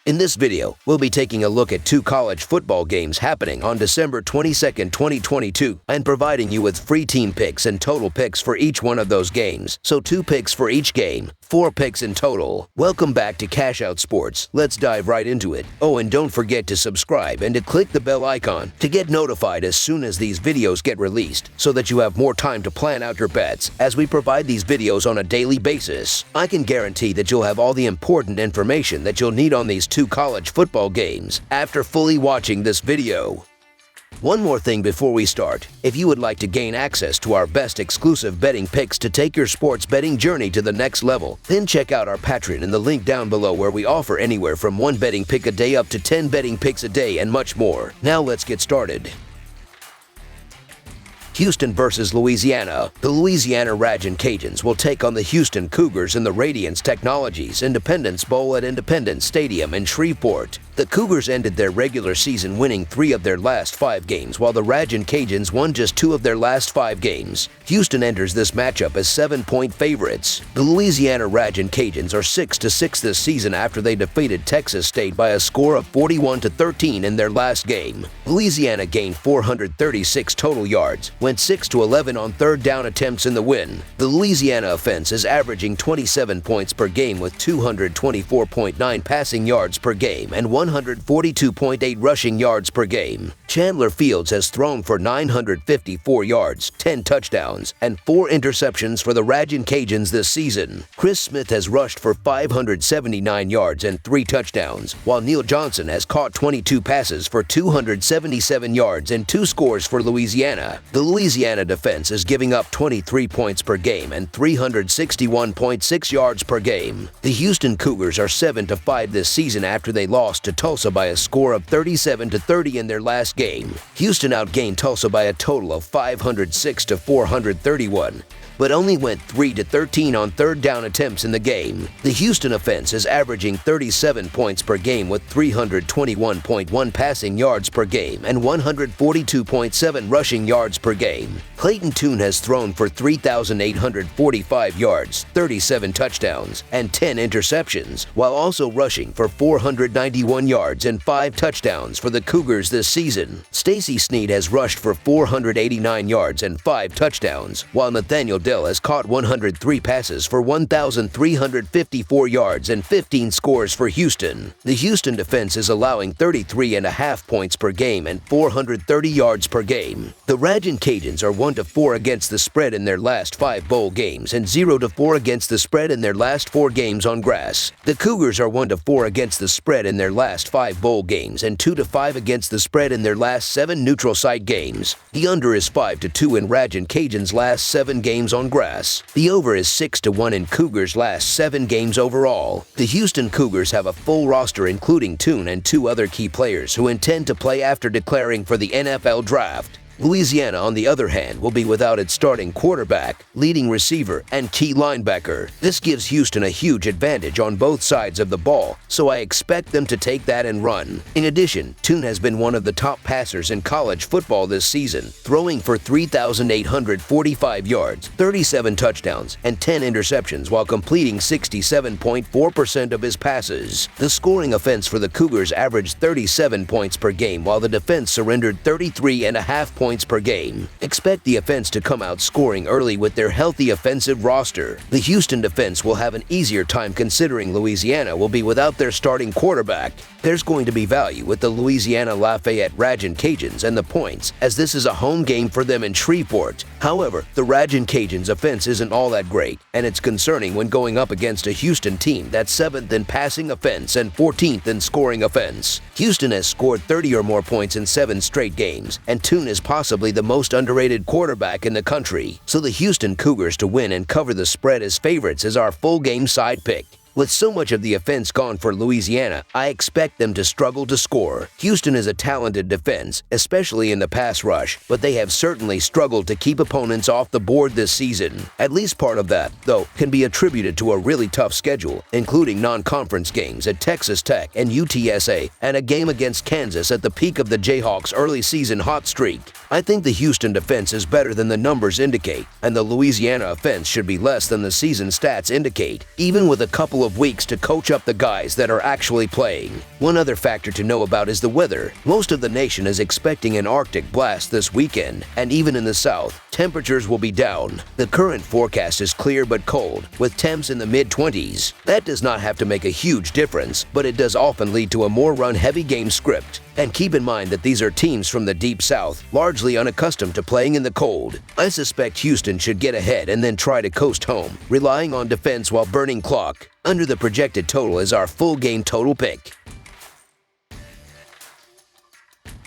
In this video, we'll be taking a look at 2 college football games happening on December 22nd, 2022, and providing you with free team picks and total picks for each one of those games. So 2 picks for each game, 4 picks in total. Welcome back to Cash Out Sports. Let's dive right into it. Oh, and don't forget to subscribe and to click the bell icon to get notified as soon as these videos get released, so that you have more time to plan out your bets as we provide these videos on a daily basis. I can guarantee that you'll have all the important information that you'll need on these 2 college football games after fully watching this video. One more thing before we start. If you would like to gain access to our best exclusive betting picks to take your sports betting journey to the next level, then check out our Patreon in the link down below, where we offer anywhere from 1 betting pick a day up to 10 betting picks a day and much more. Now let's get started. Houston versus Louisiana. The Louisiana Ragin' Cajuns will take on the Houston Cougars in the Radiance Technologies Independence Bowl at Independence Stadium in Shreveport. The Cougars ended their regular season winning 3 of their last 5 games, while the Ragin' Cajuns won just 2 of their last 5 games. Houston enters this matchup as 7-point favorites. The Louisiana Ragin' Cajuns are 6-6 this season after they defeated Texas State by a score of 41-13 in their last game. Louisiana gained 436 total yards, went 6-11 on third down attempts in the win. The Louisiana offense is averaging 27 points per game with 224.9 passing yards per game and 142.8 rushing yards per game. Chandler Fields has thrown for 954 yards, 10 touchdowns, and 4 interceptions for the Ragin' Cajuns this season. Chris Smith has rushed for 579 yards and 3 touchdowns, while Neil Johnson has caught 22 passes for 277 yards and 2 scores for Louisiana. The Louisiana defense is giving up 23 points per game and 361.6 yards per game. The Houston Cougars are 7-5 this season after they lost to Tulsa by a score of 37-30 in their last game. Houston outgained Tulsa by a total of 506-431. but only went 3-13 on third down attempts in the game. The Houston offense is averaging 37 points per game with 321.1 passing yards per game and 142.7 rushing yards per game. Clayton Tune has thrown for 3,845 yards, 37 touchdowns, and 10 interceptions, while also rushing for 491 yards and 5 touchdowns for the Cougars this season. Stacy Snead has rushed for 489 yards and 5 touchdowns, while Nathaniel Dell has caught 103 passes for 1,354 yards and 15 scores for Houston. The Houston defense is allowing 33.5 points per game and 430 yards per game. The Ragin' Cajuns are 1-4 against the spread in their last 5 bowl games and 0-4 against the spread in their last 4 games on grass. The Cougars are 1-4 against the spread in their last 5 bowl games and 2-5 against the spread in their last 7 neutral site games. The under is 5-2 in Ragin' Cajuns' last 7 games on grass. The over is 6-1 in Cougars' last 7 games overall. The Houston Cougars have a full roster including Tune and 2 other key players who intend to play after declaring for the NFL draft. Louisiana, on the other hand, will be without its starting quarterback, leading receiver, and key linebacker. This gives Houston a huge advantage on both sides of the ball, so I expect them to take that and run. In addition, Tune has been one of the top passers in college football this season, throwing for 3,845 yards, 37 touchdowns, and 10 interceptions while completing 67.4% of his passes. The scoring offense for the Cougars averaged 37 points per game, while the defense surrendered 33.5 points per game. Expect the offense to come out scoring early with their healthy offensive roster. The Houston defense will have an easier time considering Louisiana will be without their starting quarterback. There's going to be value with the Louisiana Lafayette Ragin' Cajuns and the points, as this is a home game for them in Shreveport. However, the Ragin' Cajuns offense isn't all that great, and it's concerning when going up against a Houston team that's 7th in passing offense and 14th in scoring offense. Houston has scored 30 or more points in 7 straight games, and Tune is possibly the most underrated quarterback in the country. So the Houston Cougars to win and cover the spread as favorites is our full game side pick. With so much of the offense gone for Louisiana, I expect them to struggle to score. Houston is a talented defense, especially in the pass rush, but they have certainly struggled to keep opponents off the board this season. At least part of that, though, can be attributed to a really tough schedule, including non-conference games at Texas Tech and UTSA, and a game against Kansas at the peak of the Jayhawks' early season hot streak. I think the Houston defense is better than the numbers indicate, and the Louisiana offense should be less than the season stats indicate. Even with a couple couple of weeks to coach up the guys that are actually playing. One other factor to know about is the weather. Most of the nation is expecting an Arctic blast this weekend, and even in the south, temperatures will be down. The current forecast is clear but cold, with temps in the mid-20s. That does not have to make a huge difference, but it does often lead to a more run-heavy game script. And keep in mind that these are teams from the Deep South, largely unaccustomed to playing in the cold. I suspect Houston should get ahead and then try to coast home, relying on defense while burning clock. Under the projected total is our full game total pick.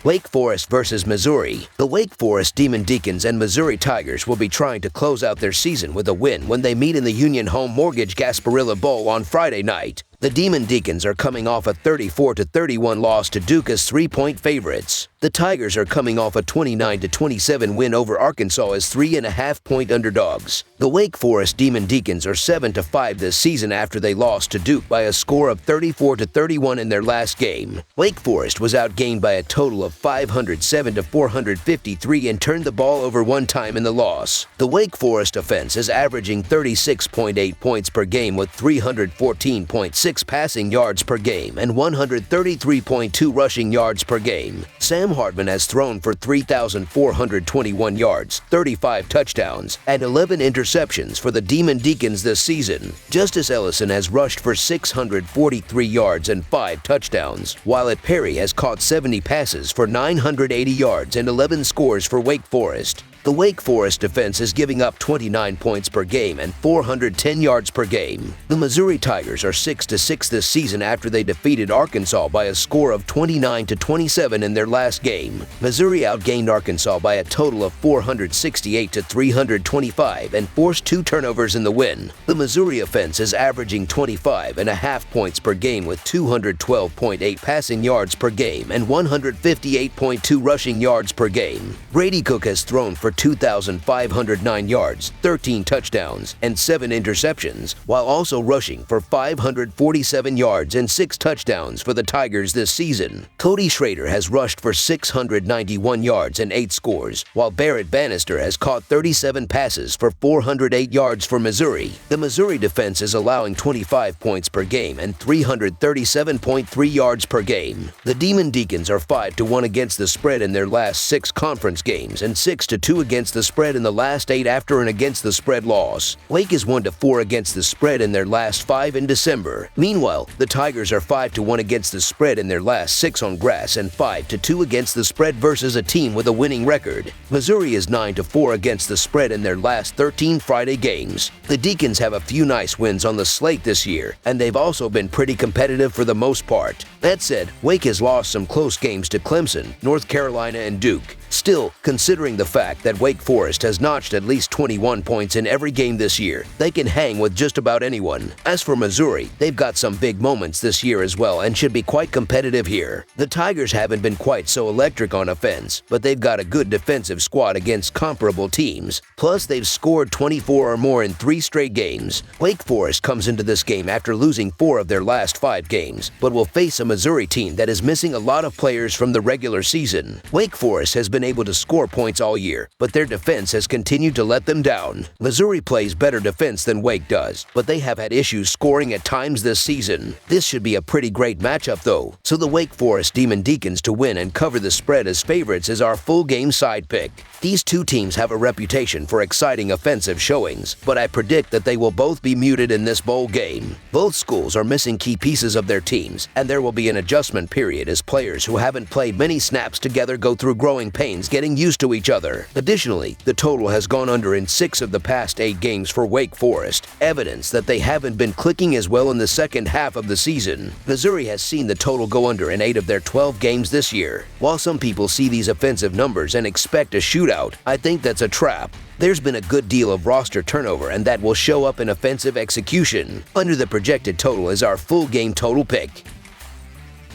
Wake Forest versus Missouri. The Wake Forest Demon Deacons and Missouri Tigers will be trying to close out their season with a win when they meet in the Union Home Mortgage Gasparilla Bowl on Friday night. The Demon Deacons are coming off a 34-31 loss to Duke as 3-point favorites. The Tigers are coming off a 29-27 win over Arkansas as 3.5-point underdogs. The Wake Forest Demon Deacons are 7-5 this season after they lost to Duke by a score of 34-31 in their last game. Wake Forest was outgained by a total of 507-453 and turned the ball over one time in the loss. The Wake Forest offense is averaging 36.8 points per game with 314.6 passing yards per game and 133.2 rushing yards per game. Sam Hartman has thrown for 3,421 yards, 35 touchdowns, and 11 interceptions for the Demon Deacons this season. Justice Ellison has rushed for 643 yards and 5 touchdowns, while Perry has caught 70 passes for 980 yards and 11 scores for Wake Forest. The Wake Forest defense is giving up 29 points per game and 410 yards per game. The Missouri Tigers are 6-6 this season after they defeated Arkansas by a score of 29-27 in their last game. Missouri outgained Arkansas by a total of 468-325 and forced 2 turnovers in the win. The Missouri offense is averaging 25.5 points per game with 212.8 passing yards per game and 158.2 rushing yards per game. Brady Cook has thrown for 2,509 yards, 13 touchdowns, and 7 interceptions, while also rushing for 547 yards and 6 touchdowns for the Tigers this season. Cody Schrader has rushed for 691 yards and 8 scores, while Barrett Bannister has caught 37 passes for 408 yards for Missouri. The Missouri defense is allowing 25 points per game and 337.3 yards per game. The Demon Deacons are 5-1 against the spread in their last 6 conference games and 6-2 against the spread in the last 8 after an against the spread loss. Wake is 1-4 against the spread in their last 5 in December. Meanwhile, the Tigers are 5-1 against the spread in their last 6 on grass and 5-2 against the spread versus a team with a winning record. Missouri is 9-4 against the spread in their last 13 Friday games. The Deacons have a few nice wins on the slate this year, and they've also been pretty competitive for the most part. That said, Wake has lost some close games to Clemson, North Carolina, and Duke. Still, considering the fact that Wake Forest has notched at least 21 points in every game this year, they can hang with just about anyone. As for Missouri, they've got some big moments this year as well and should be quite competitive here. The Tigers haven't been quite so electric on offense, but they've got a good defensive squad against comparable teams. Plus, they've scored 24 or more in 3 straight games. Wake Forest comes into this game after losing 4 of their last 5 games, but will face a Missouri team that is missing a lot of players from the regular season. Wake Forest has been able to score points all year, but their defense has continued to let them down. Missouri plays better defense than Wake does, but they have had issues scoring at times this season. This should be a pretty great matchup though, so the Wake Forest Demon Deacons to win and cover the spread as favorites is our full game side pick. These two teams have a reputation for exciting offensive showings, but I predict that they will both be muted in this bowl game. Both schools are missing key pieces of their teams, and there will be an adjustment period as players who haven't played many snaps together go through growing pains getting used to each other. Additionally, the total has gone under in 6 of the past 8 games for Wake Forest, evidence that they haven't been clicking as well in the second half of the season. Missouri has seen the total go under in 8 of their 12 games this year. While some people see these offensive numbers and expect a shootout, I think that's a trap. There's been a good deal of roster turnover, and that will show up in offensive execution. Under the projected total is our full game total pick.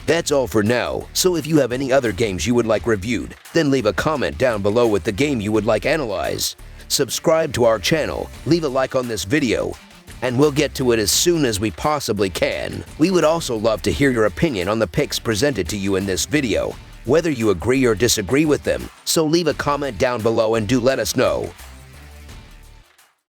That's all for now, so if you have any other games you would like reviewed, then leave a comment down below with the game you would like analyzed. Subscribe to our channel, leave a like on this video, and we'll get to it as soon as we possibly can. We would also love to hear your opinion on the picks presented to you in this video, whether you agree or disagree with them, so leave a comment down below and do let us know.